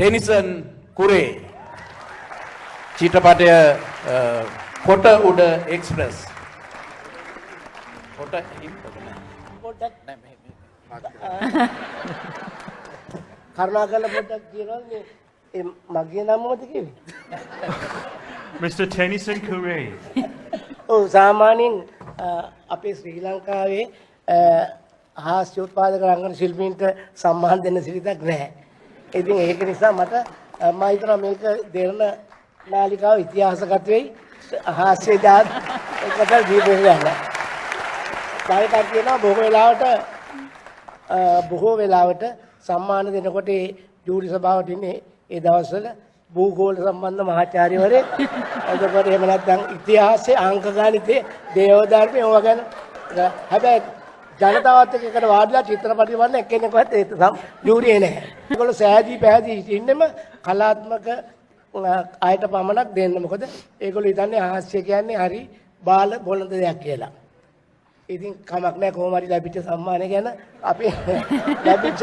Tennyson කුරේ චිත්‍රපටය කොට උඩ එක්ස්ප්‍රස් කොට කරුණාකරලා පොඩ්ඩක් කියනවා මේ මගේ නම මොකද කිව්වේ? Mr. Tennyson Kure. ඔව් සාමාන්‍යයෙන් අපේ ශ්‍රී ලංකාවේ හාස්‍යෝත්පාදක රංගන ශිල්පීන්ට සම්මාන දෙන්න සිරිතක් නැහැ. ඉතින් ඒක නිසා මට මම හිතනවා මේක දෙරණ නාලිකාව ඉතිහාසගත වෙයි හාස්‍ය දාත් එකට දීපේ යන්න. කායිකා කියනවා බොහෝ වෙලාවට සම්මාන දෙනකොට ඒ ජූරි සභාවට ඉන්නේ ඒ දවස්වල භූගෝල සම්බන්ධ මහාචාර්යවරයෙක්. එතකොට එහෙම නැත්නම් ඉතිහාසයේ අංක ගණිතයේ දේවධර්මයේ ඕවා ගැන හැබැයි ජනතාවත් එක්ක වාඩිලා චිත්‍රපටි වන්න එක්කෙනෙක්වත් ඒ ජූරියේ නැහැ. ඒගොල්ලෝ සෑදී පැහැදී ඉන්නෙම කලාත්මක ආයත පමණක් දෙන්න. මොකද ඒගොල්ලෝ හිතන්නේ හාස්‍ය කියන්නේ හරි බාල බොළඳ දෙයක් කියලා. ඉතින් කමක් නැහැ කොහොම හරි ලැබිච්ච සම්මානය ගැන අපි ලැබිච්ච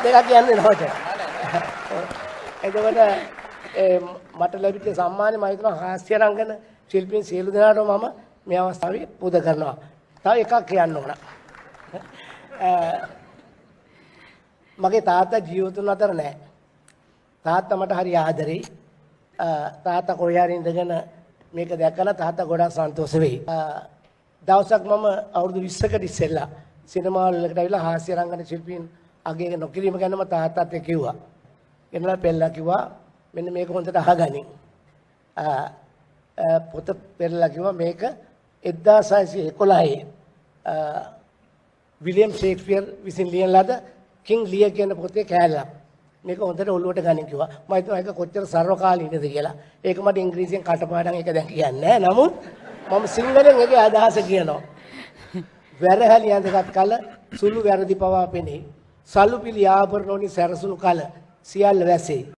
දෙයක් කියන්නේ නැහැ. එතකොට මට ලැබිච්ච සම්මානය මම හිතනවා හාස්‍ය රංගන ශිල්පීන් සියලු දෙනාටම මම මේ අවස්ථාවේ පුද කරනවා. තව එකක් කියන්න ඕන. මගේ තාත්තා ජීවිතුන් අතර නැහැ. තාත්තා මට හරි ආදරෙයි. තාත්තා කොහේ හරි ඉඳගෙන මේක දැක්කම තාත්තා ගොඩාක් සන්තෝෂ වෙයි. දවසක් මම අවුරුදු 20කට ඉස්සෙල්ලා සිනමා වලකට ඇවිල්ලා හාස්‍ය රංගන ශිල්පීන් අගය නොකිරීම ගැන මම තාත්තට කිව්වා. එන්නලා පෙළලා කිව්වා මෙන්න මේක හොඳට අහගනින්. පොත පෙළලා කිව්වා මේක 1611 විලියම් ෂේක්ස්පියර් විසින් ලියන ලද කිං ලියර් කියන පොතේ කෑල්ලක්. මේක හොඳට ඔළුවට ගනින් කිව්වා. මම හිතුවා ඒක කොච්චර සර්වකාලීනද කියලා. ඒක මට ඉංග්‍රීසියෙන් කටපාඩම් ඒක දැන් කියන්නේ නැහැ. නමුත් මම සිංහලෙන් ඒකේ අදහස කියනවා. වැරහැලි ඇඳගත් කල සුළු වැරදි පවා පෙනේ. සලුපිලි ආභරණ වලින් සැරසුණු කල සියල්ල වැසේ.